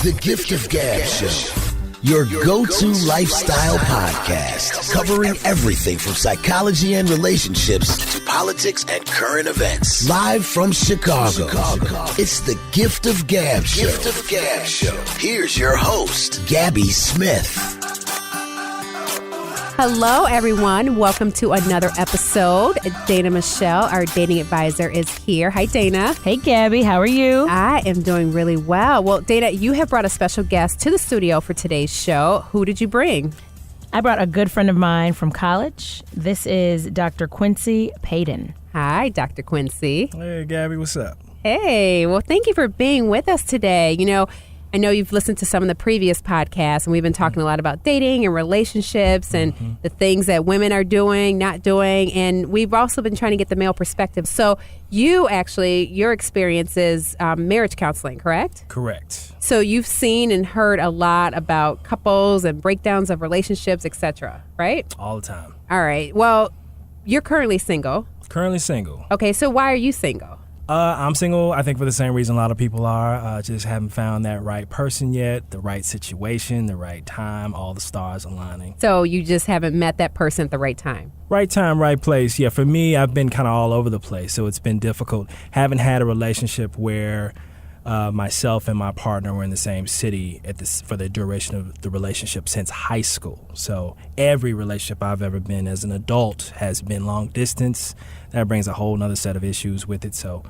The Gift of Gab Show, your go-to lifestyle podcast, covering everything from psychology and relationships to politics and current events. Live from Chicago. It's the Gift of Gab Show. Gift of Gab Show. Here's your host, Gabby Smith. Hello, everyone. Welcome to another episode. Dana Michelle, our dating advisor, is here. Hi, Dana. Hey, Gabby. How are you? I am doing really well. Well, Dana, you have brought a special guest to the studio for today's show. Who did you bring? I brought a good friend of mine from college. This is Dr. Quincy Paden. Hi, Dr. Quincy. Hey, Gabby. What's up? Hey. Well, thank you for being with us today. You know, I know you've listened to some of the previous podcasts, and we've been talking a lot about dating and relationships and the things that women are doing, not doing, and we've also been trying to get the male perspective. So you actually, your experience is marriage counseling, correct? Correct. So you've seen and heard a lot about couples and breakdowns of relationships, etc., right? All the time. All right. Well, you're currently single. Currently single. Okay, so why are you single? I'm single, I think, for the same reason a lot of people are. Just haven't found that right person yet, the right situation, the right time, all the stars aligning. So you just haven't met that person at the right time? Right time, right place. Yeah, for me, I've been kind of all over the place, so it's been difficult. Haven't had a relationship where myself and my partner were in the same city for the duration of the relationship since high school. So every relationship I've ever been as an adult has been long distance. That brings a whole nother set of issues with it. So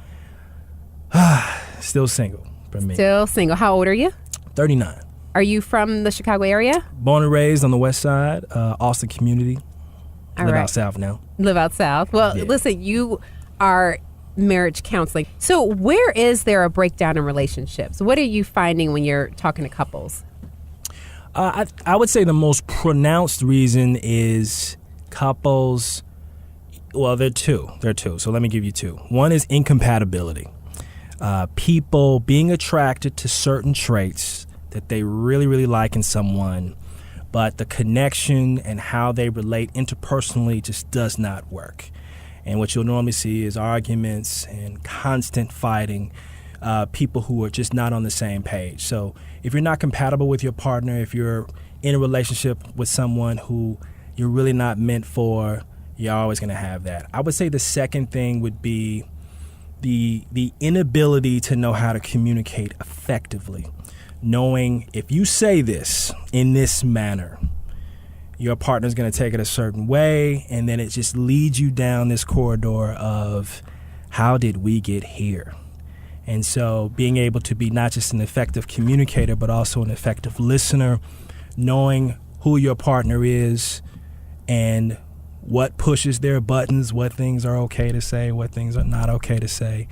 still single for me. Still single. How old are you? 39. Are you from the Chicago area? Born and raised on the west side, Austin community. Live out south now. Live out south. Well, Yeah. Listen, you are marriage counseling. So where is there a breakdown in relationships? What are you finding when you're talking to couples? I would say the most pronounced reason is couples. Well, there are two. So let me give you two. One is incompatibility. People being attracted to certain traits that they really, really like in someone, but the connection and how they relate interpersonally just does not work. And what you'll normally see is arguments and constant fighting, people who are just not on the same page. So if you're not compatible with your partner, if you're in a relationship with someone who you're really not meant for, you're always going to have that. I would say the second thing would be the inability to know how to communicate effectively. Knowing if you say this in this manner, your partner's going to take it a certain way, and then it just leads you down this corridor of how did we get here? And so being able to be not just an effective communicator, but also an effective listener, knowing who your partner is and what pushes their buttons, what things are okay to say, what things are not okay to say.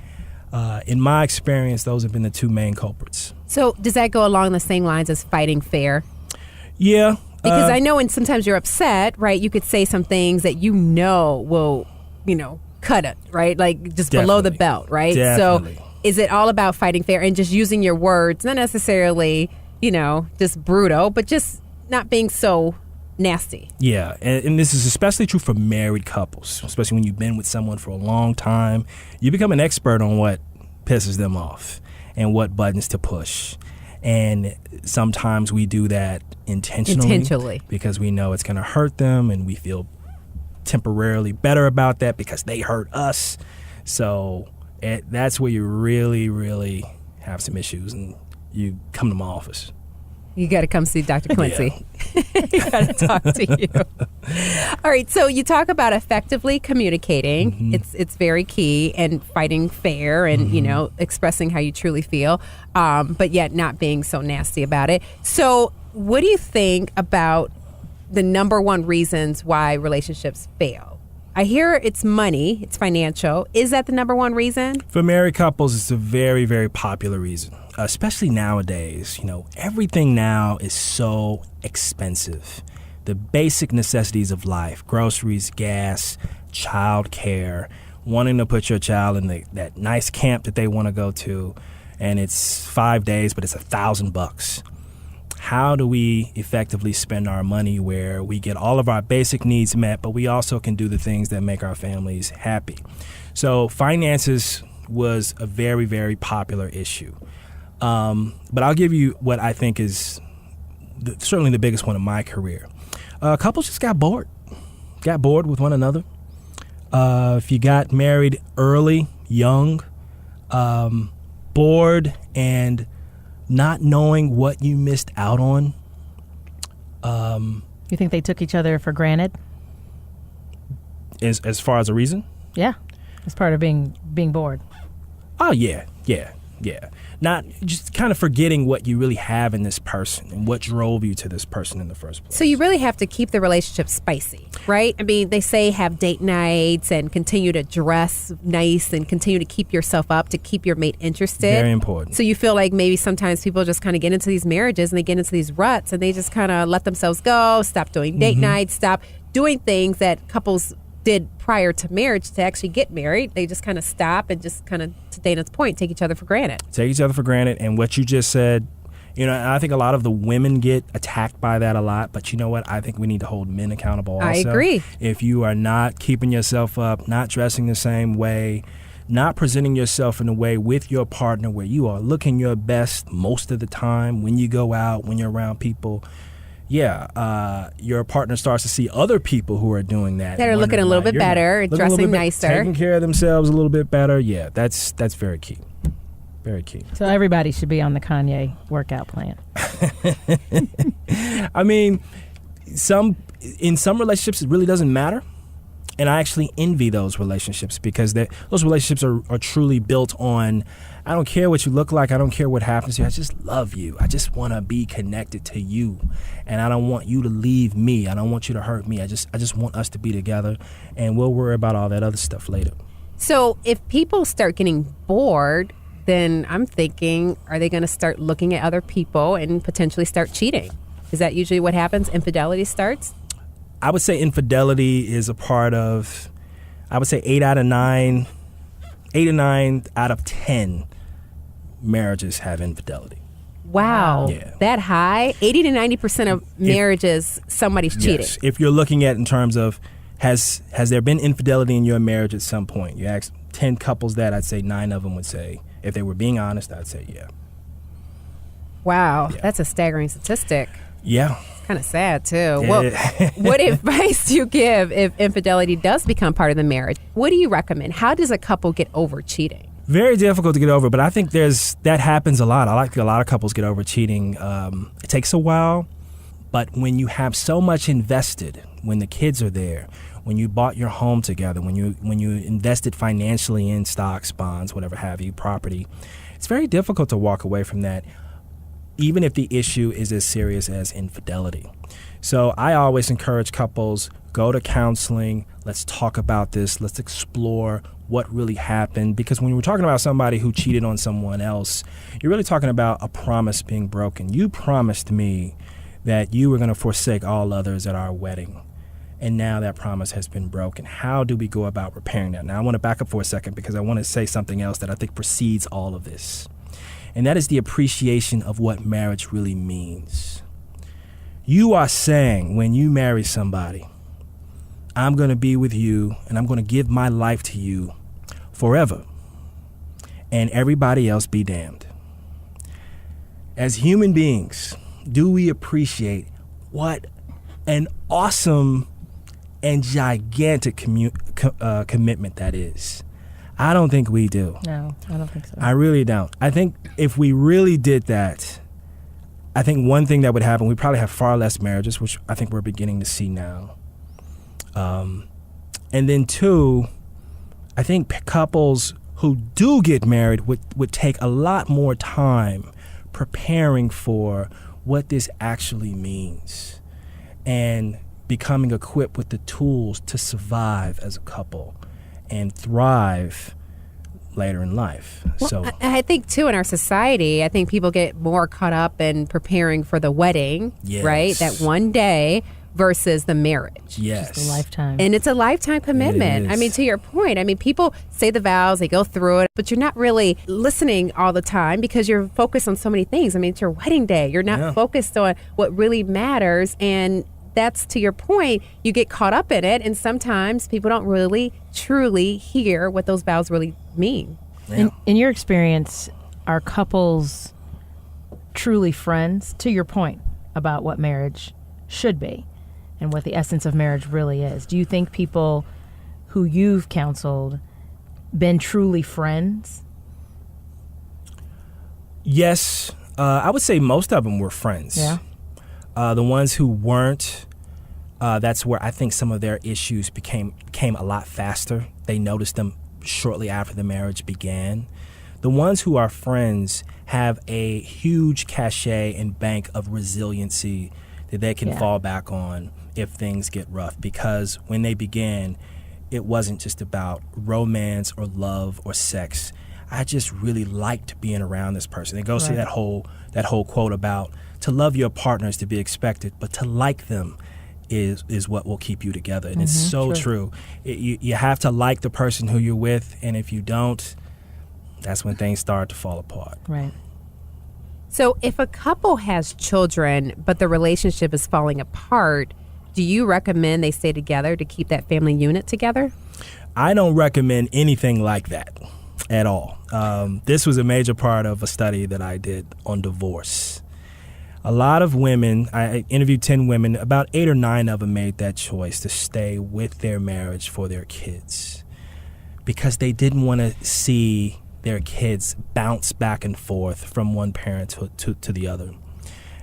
In my experience, those have been the two main culprits. So does that go along the same lines as fighting fair? Yeah. Because I know when sometimes you're upset, right, you could say some things that you know will, cut it, right? Like just below the belt, right? Definitely. So is it all about fighting fair and just using your words, not necessarily, just brutal, but just not being so nasty? Yeah, and this is especially true for married couples, especially when you've been with someone for a long time. You become an expert on what pisses them off and what buttons to push. And sometimes we do that intentionally because we know it's going to hurt them, and we feel temporarily better about that because they hurt us. So that's where you really, really have some issues, and you come to my office. You got to come see Dr. Quincy. You got to talk to you. All right. So you talk about effectively communicating. Mm-hmm. It's very key, and fighting fair and, expressing how you truly feel, but yet not being so nasty about it. So what do you think about the number one reasons why relationships fail? I hear it's money, it's financial. Is that the number one reason? For married couples, it's a very, very popular reason, especially nowadays. Everything now is so expensive. The basic necessities of life, groceries, gas, child care, wanting to put your child in that nice camp that they want to go to, and it's 5 days, but it's $1,000. How do we effectively spend our money where we get all of our basic needs met, but we also can do the things that make our families happy? So finances was a very, very popular issue. But I'll give you what I think is certainly the biggest one of my career. Couples just got bored with one another. If you got married early, young, bored, and not knowing what you missed out on. You think they took each other for granted? As far as a reason? Yeah, as part of being bored. Oh, yeah. Not just kind of forgetting what you really have in this person and what drove you to this person in the first place. So you really have to keep the relationship spicy, right? I mean, they say have date nights and continue to dress nice and continue to keep yourself up to keep your mate interested. Very important. So you feel like maybe sometimes people just kind of get into these marriages and they get into these ruts and they just kind of let themselves go, stop doing date nights, stop doing things that couples did prior to marriage to actually get married. They just kind of stop and just kind of, to Dana's point, take each other for granted. Take each other for granted. And what you just said, I think a lot of the women get attacked by that a lot. But you know what? I think we need to hold men accountable also. I agree. If you are not keeping yourself up, not dressing the same way, not presenting yourself in a way with your partner where you are looking your best most of the time when you go out, when you're around people, your partner starts to see other people who are doing that. That are looking a little bit better, dressing nicer. Taking care of themselves a little bit better. Yeah, that's very key. Very key. So everybody should be on the Kanye workout plan. I mean, in some relationships, it really doesn't matter. And I actually envy those relationships because those relationships are truly built on, I don't care what you look like. I don't care what happens to you. I just love you. I just want to be connected to you. And I don't want you to leave me. I don't want you to hurt me. I just want us to be together. And we'll worry about all that other stuff later. So if people start getting bored, then I'm thinking, are they going to start looking at other people and potentially start cheating? Is that usually what happens? Infidelity starts? I would say infidelity is a part of, I would say 8 to 9 out of 10 marriages have infidelity. Wow. Yeah. That high? 80 to 90% of marriages, somebody's cheating. Yes. If you're looking at in terms of, has there been infidelity in your marriage at some point? You ask 10 couples that, I'd say 9 of them would say, if they were being honest, I'd say yeah. Wow. Yeah. That's a staggering statistic. Yeah. Kind of sad too. What advice do you give if infidelity does become part of the marriage? What do you recommend? How does a couple get over cheating? Very difficult to get over, but I think that happens a lot. I like a lot of couples get over cheating. It takes a while, but when you have so much invested, when the kids are there, when you bought your home together, when you invested financially in stocks, bonds, whatever have you, property, it's very difficult to walk away from that, even if the issue is as serious as infidelity. So I always encourage couples, go to counseling, let's talk about this, let's explore what really happened. Because when we're talking about somebody who cheated on someone else, you're really talking about a promise being broken. You promised me that you were going to forsake all others at our wedding. And now that promise has been broken. How do we go about repairing that? Now I want to back up for a second because I want to say something else that I think precedes all of this. And that is the appreciation of what marriage really means. You are saying when you marry somebody, I'm going to be with you and I'm going to give my life to you forever. And everybody else be damned. As human beings, do we appreciate what an awesome and gigantic commitment that is? I don't think we do. No, I don't think so. I really don't. I think if we really did that, I think one thing that would happen, we'd probably have far less marriages, which I think we're beginning to see now. And then 2, I think couples who do get married would take a lot more time preparing for what this actually means and becoming equipped with the tools to survive as a couple and thrive later in life. Well, So I think too in our society, I think people get more caught up in preparing for the wedding, Yes. right? That one day versus the marriage. yes. It's a lifetime. And it's a lifetime commitment. It I mean, is. to your point, I mean, people say the vows, they go through it, but you're not really listening all the time because you're focused on so many things. I mean, it's your wedding day. You're not Yeah. focused on what really matters. And that's, to your point, you get caught up in it. And sometimes people don't really, truly hear what those vows really mean. In your experience, are couples truly friends, to your point about what marriage should be and what the essence of marriage really is? Do you think people who you've counseled been truly friends? Yes. I would say most of them were friends. Yeah. The ones who weren't, that's where I think some of their issues came a lot faster. They noticed them shortly after the marriage began. The ones who are friends have a huge cachet and bank of resiliency that they can fall back on if things get rough, because when they began, it wasn't just about romance or love or sex. I just really liked being around this person. It goes to that whole quote about to love your partner is to be expected, but to like them is what will keep you together. And it's so true. You have to like the person who you're with, and if you don't, that's when things start to fall apart. Right. So if a couple has children, but the relationship is falling apart, do you recommend they stay together to keep that family unit together? I don't recommend anything like that at all. This was a major part of a study that I did on divorce. A lot of women, I interviewed 10 women, about 8 or 9 of them made that choice to stay with their marriage for their kids because they didn't want to see their kids bounce back and forth from one parent to the other.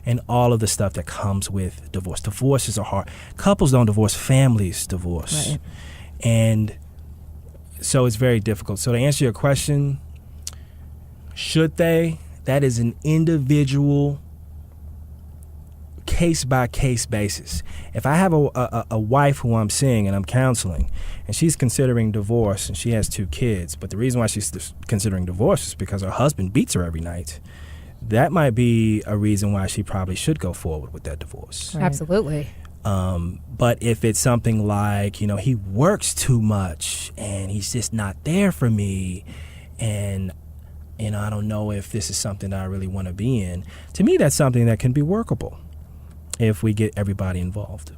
And all of the stuff that comes with divorce. Divorces are hard. Couples don't divorce, families divorce. Right. And so it's very difficult. So to answer your question, should they? That is an individual case-by-case basis. If I have a wife who I'm seeing and I'm counseling, and she's considering divorce, and she has 2 kids, but the reason why she's considering divorce is because her husband beats her every night, that might be a reason why she probably should go forward with that divorce. Right. Absolutely. But if it's something like, he works too much, and he's just not there for me, and I don't know if this is something that I really want to be in, to me that's something that can be workable if we get everybody involved.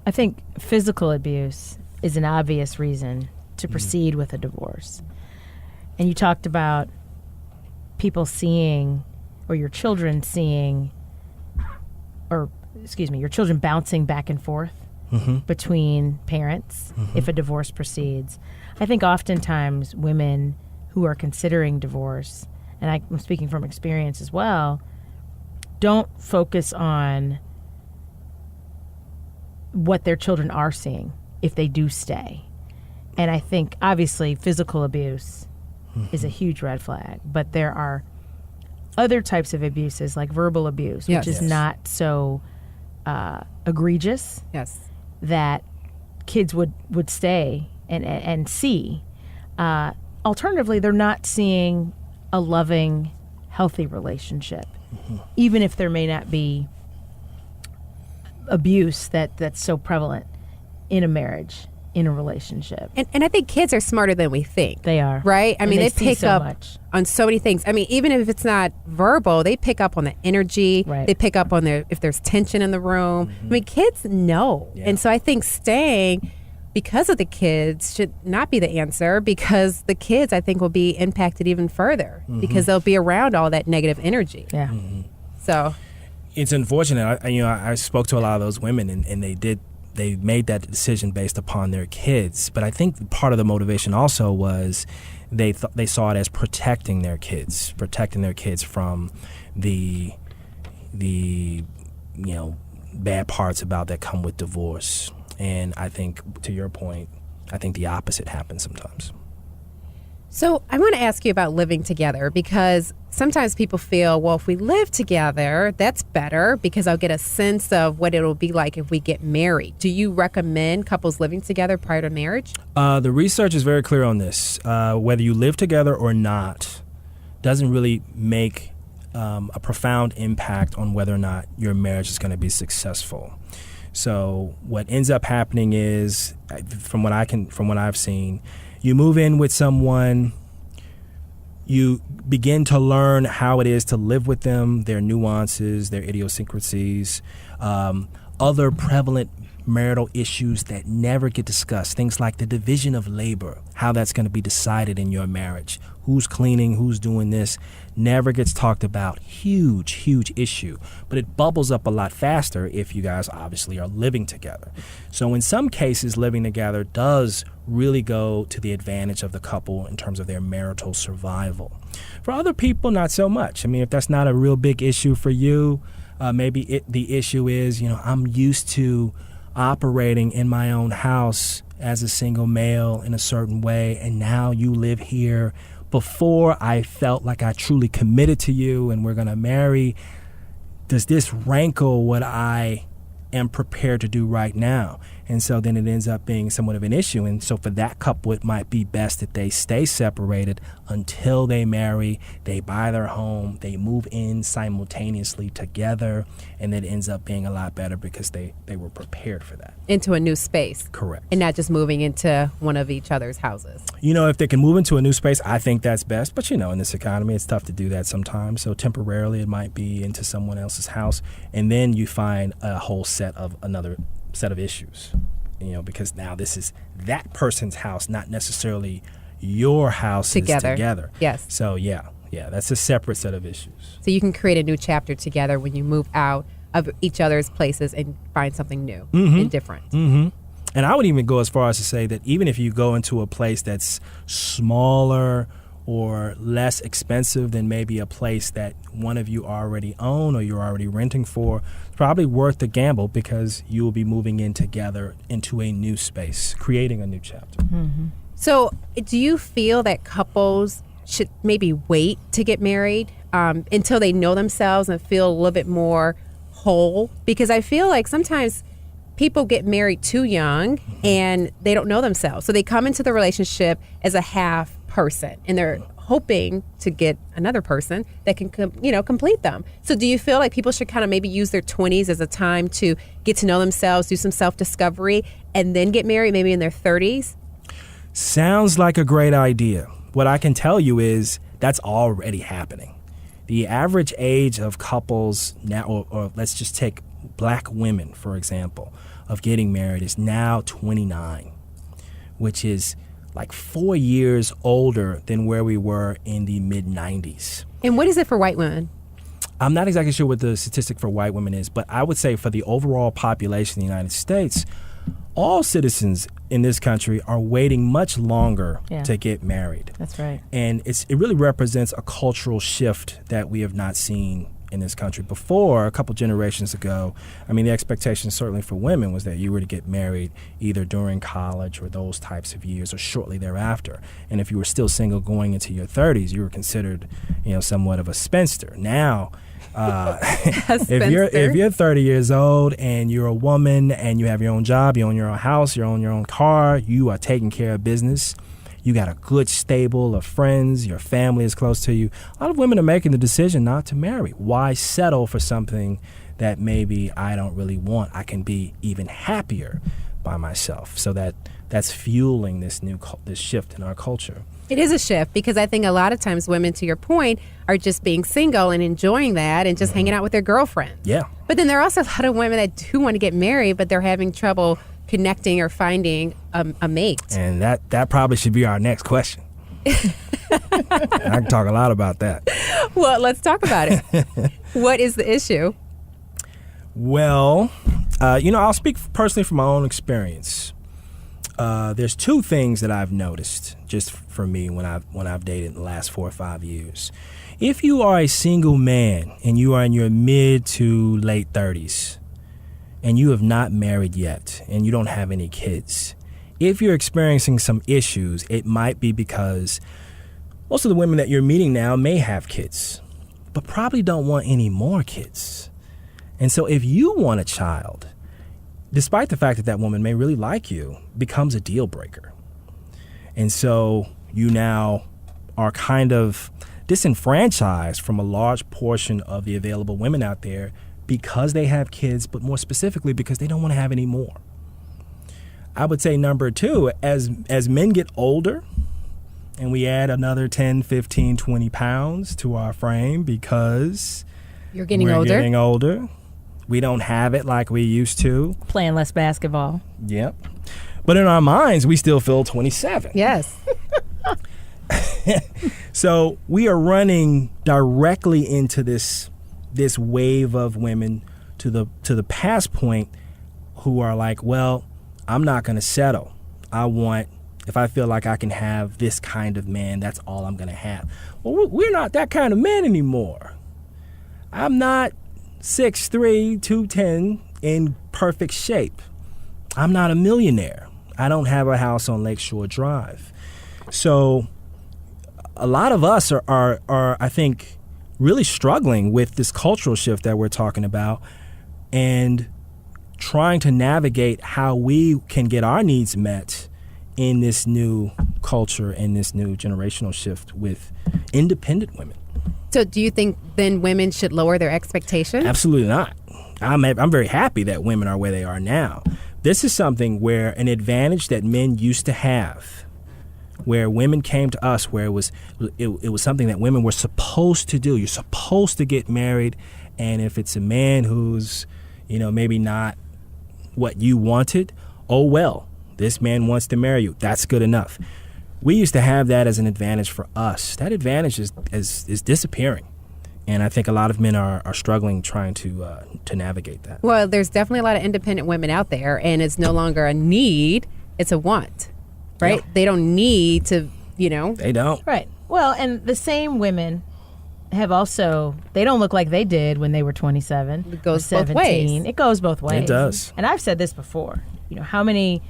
I think physical abuse is an obvious reason to proceed with a divorce. And you talked about people seeing, or your children seeing, your children bouncing back and forth between parents if a divorce proceeds. I think oftentimes women who are considering divorce, and I'm speaking from experience as well, don't focus on what their children are seeing if they do stay. And I think obviously physical abuse is a huge red flag, but there are other types of abuses like verbal abuse, which is not so egregious that kids would stay and see. Alternatively, they're not seeing a loving, healthy relationship, even if there may not be abuse that's so prevalent in a marriage, in a relationship. And I think kids are smarter than we think. They are. Right? I mean, they see pick so up much on so many things. I mean, even if it's not verbal, they pick up on the energy. Right. They pick up on if there's tension in the room. I mean, kids know. Yeah. And so I think staying because of the kids should not be the answer, because the kids, I think, will be impacted even further because they'll be around all that negative energy. Yeah. So It's unfortunate. I spoke to a lot of those women, and they made that decision based upon their kids. But I think part of the motivation also was they saw it as protecting their kids from the bad parts about that come with divorce. And I think, to your point, I think the opposite happens sometimes. So I want to ask you about living together, because sometimes people feel, well, if we live together, that's better because I'll get a sense of what it'll be like if we get married. Do you recommend couples living together prior to marriage? The research is very clear on this. Whether you live together or not doesn't really make a profound impact on whether or not your marriage is going to be successful. So what ends up happening is, from what I've seen, you move in with someone, you begin to learn how it is to live with them, their nuances, their idiosyncrasies, other prevalent marital issues that never get discussed. Things like the division of labor, how that's going to be decided in your marriage. Who's cleaning, who's doing this, never gets talked about. Huge, huge issue. But it bubbles up a lot faster if you guys obviously are living together. So in some cases, living together does really go to the advantage of the couple in terms of their marital survival. For other people, not so much. I mean, if that's not a real big issue for you, maybe the issue is, I'm used to operating in my own house as a single male in a certain way, and now you live here. Before I felt like I truly committed to you and we're going to marry. Does this rankle what I am prepared to do right now? And so then it ends up being somewhat of an issue. And so for that couple, it might be best that they stay separated until they marry, they buy their home, they move in simultaneously together, and it ends up being a lot better because they were prepared for that. Into a new space. Correct. And not just moving into one of each other's houses. If they can move into a new space, I think that's best. But, in this economy, it's tough to do that sometimes. So temporarily, it might be into someone else's house. And then you find another set of issues, because now this is that person's house, not necessarily your house together. Yes. So, yeah, that's a separate set of issues. So you can create a new chapter together when you move out of each other's places and find something new and different. Mm-hmm. And I would even go as far as to say that even if you go into a place that's smaller or less expensive than maybe a place that one of you already own or you're already renting for, it's probably worth the gamble because you will be moving in together into a new space, creating a new chapter. Mm-hmm. So do you feel that couples should maybe wait to get married until they know themselves and feel a little bit more whole? Because I feel like sometimes people get married too young and they don't know themselves. So they come into the relationship as a half person and they're hoping to get another person that can complete them. So do you feel like people should kind of maybe use their 20s as a time to get to know themselves, do some self-discovery, and then get married maybe in their 30s? Sounds like a great idea. What I can tell you is that's already happening. The average age of couples now, or let's just take black women, for example, of getting married is now 29, which is like 4 years older than where we were in the mid-90s. And what is it for white women? I'm not exactly sure what the statistic for white women is, but I would say for the overall population in the United States, all citizens in this country are waiting much longer to get married. That's right. And it really represents a cultural shift that we have not seen in this country before. A couple generations ago, I mean, the expectation certainly for women was that you were to get married either during college or those types of years or shortly thereafter. And if you were still single going into your 30s, you were considered, somewhat of a spinster. Now, if you're 30 years old and you're a woman and you have your own job, you own your own house, you own your own car, you are taking care of business, you got a good stable of friends, your family is close to you. A lot of women are making the decision not to marry. Why settle for something that maybe I don't really want? I can be even happier by myself. So that's fueling this shift in our culture. It is a shift because I think a lot of times women, to your point, are just being single and enjoying that and just hanging out with their girlfriends. Yeah. But then there are also a lot of women that do want to get married, but they're having trouble connecting or finding a mate. And that probably should be our next question. I can talk a lot about that. Well, let's talk about it. What is the issue? Well, I'll speak personally from my own experience. There's two things that I've noticed just for me when I've dated in the last 4 or 5 years. If you are a single man and you are in your mid to late 30s and you have not married yet and you don't have any kids, if you're experiencing some issues, it might be because most of the women that you're meeting now may have kids, but probably don't want any more kids. And so if you want a child, despite the fact that that woman may really like you, becomes a deal breaker. And so you now are kind of disenfranchised from a large portion of the available women out there because they have kids, but more specifically because they don't want to have any more. I would say number two, as men get older and we add another 10, 15, 20 pounds to our frame because You're getting we're older. getting older, We don't have it like we used to. Playing less basketball. Yep. But in our minds, we still feel 27. Yes. So we are running directly into this wave of women to the past point who are like, well, I'm not going to settle. If I feel like I can have this kind of man, that's all I'm going to have. Well, we're not that kind of man anymore. I'm not 6'3", 210 in perfect shape. I'm not a millionaire. I don't have a house on Lakeshore Drive. So a lot of us are I think, really struggling with this cultural shift that we're talking about and trying to navigate how we can get our needs met in this new culture and this new generational shift with independent women. So do you think then women should lower their expectations? Absolutely not. I'm very happy that women are where they are now. This is something where an advantage that men used to have, where women came to us, where it was something that women were supposed to do. You're supposed to get married, and if it's a man who's, maybe not what you wanted, oh well, this man wants to marry you. That's good enough. We used to have that as an advantage for us. That advantage is disappearing. And I think a lot of men are struggling trying to navigate that. Well, there's definitely a lot of independent women out there, and it's no longer a need, it's a want, right? Yeah. They don't need to, They don't. Right. Well, and the same women have also, they don't look like they did when they were 27. It goes or both 17. ways. It goes both ways. It does. And I've said this before. How many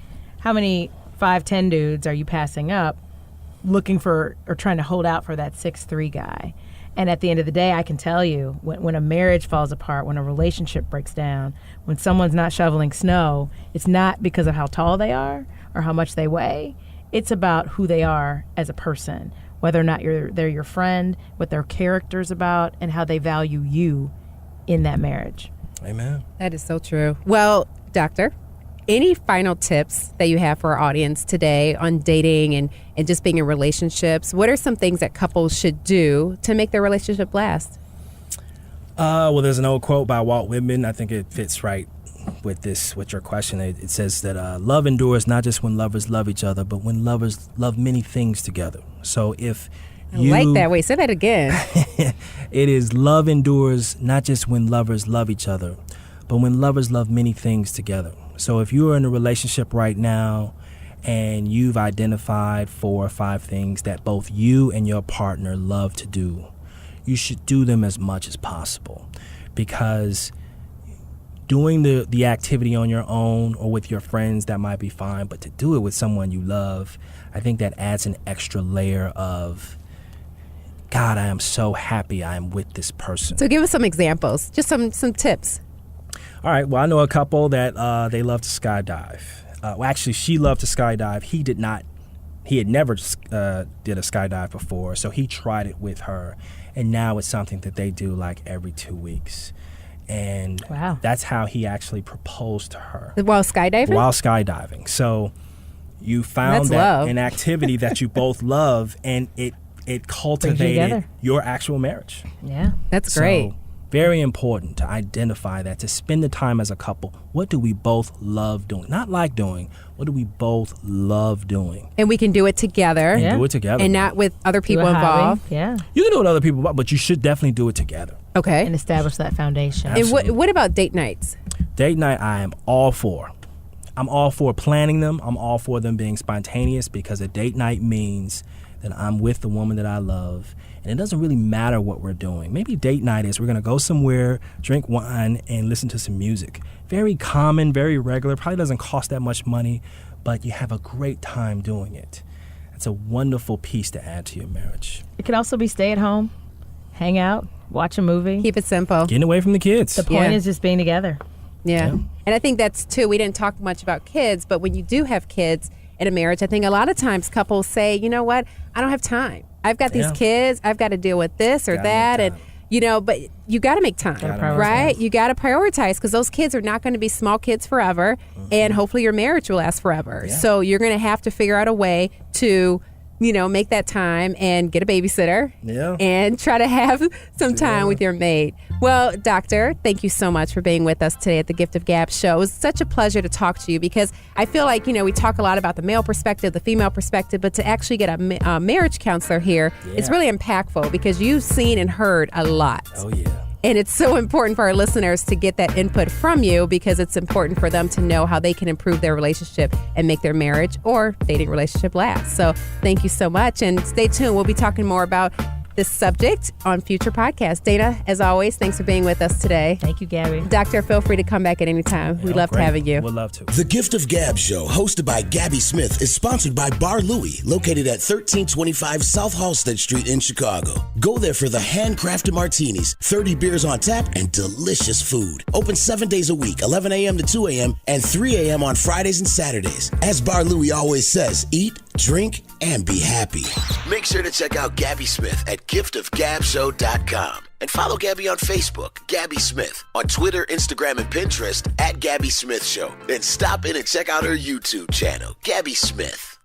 5'10" dudes are you passing up looking for or trying to hold out for that 6'3" guy? And at the end of the day, I can tell you, when a marriage falls apart, when a relationship breaks down, when someone's not shoveling snow, it's not because of how tall they are or how much they weigh. It's about who they are as a person, whether or not they're your friend, what their character's about, and how they value you in that marriage. Amen. That is so true. Well, Doctor, any final tips that you have for our audience today on dating and just being in relationships? What are some things that couples should do to make their relationship last? Well, there's an old quote by Walt Whitman. I think it fits right with your question. It says that love endures not just when lovers love each other, but when lovers love many things together. So if I like that. Wait, say that again. It is love endures not just when lovers love each other, but when lovers love many things together. So if you're in a relationship right now and you've identified 4 or 5 things that both you and your partner love to do, you should do them as much as possible, because doing the activity on your own or with your friends, that might be fine, but to do it with someone you love, I think that adds an extra layer of, God, I am so happy I am with this person. So give us some examples, just some tips. All right. Well, I know a couple that they love to skydive. Well, actually, she loved to skydive. He did not. He had never did a skydive before, so he tried it with her, and now it's something that they do like every 2 weeks. And wow, that's how he actually proposed to her. While skydiving? While skydiving. So you found an activity that you both love, and it cultivated your actual marriage. Yeah, that's great. So, very important to identify that, to spend the time as a couple. What do we both love doing? Not like doing. What do we both love doing? And we can do it together. And do it together. And not with other people involved. Yeah. You can do it with other people, but you should definitely do it together. Okay. And establish that foundation. Absolutely. And what about date nights? Date night, I am all for. I'm all for planning them. I'm all for them being spontaneous, because a date night means that I'm with the woman that I love. And it doesn't really matter what we're doing. Maybe date night is we're going to go somewhere, drink wine, and listen to some music. Very common, very regular, probably doesn't cost that much money, but you have a great time doing it. It's a wonderful piece to add to your marriage. It can also be stay at home, hang out, watch a movie. Keep it simple. Getting away from the kids. The point is just being together. Yeah. And I think that's too, we didn't talk much about kids, but when you do have kids in a marriage, I think a lot of times couples say, you know what, I don't have time. I've got these kids, I've got to deal with this or that, and but you got to make time, right? You got to prioritize, because those kids are not going to be small kids forever, and hopefully your marriage will last forever. Yeah. So you're going to have to figure out a way to make that time and get a babysitter. Yeah. And try to have some time with your mate. Well, Doctor, thank you so much for being with us today at the Gift of Gab show. It was such a pleasure to talk to you because I feel like, we talk a lot about the male perspective, the female perspective, but to actually get a marriage counselor here, it's really impactful because you've seen and heard a lot. Oh, yeah. And it's so important for our listeners to get that input from you because it's important for them to know how they can improve their relationship and make their marriage or dating relationship last. So thank you so much. And stay tuned. We'll be talking more about this subject on future podcasts. Dana, as always, thanks for being with us today. Thank you, Gabby. Doctor, feel free to come back at any time. We loved having you. We'd love to. The Gift of Gab show, hosted by Gabby Smith, is sponsored by Bar Louie, located at 1325 South Halsted Street in Chicago. Go there for the handcrafted martinis, 30 beers on tap, and delicious food. Open 7 days a week, 11 a.m. to 2 a.m. and 3 a.m. on Fridays and Saturdays. As Bar Louie always says, eat, drink, and be happy. Make sure to check out Gabby Smith at giftofgabshow.com. And follow Gabby on Facebook, Gabby Smith, on Twitter, Instagram, and Pinterest at Gabby Smith Show. Then stop in and check out her YouTube channel, Gabby Smith.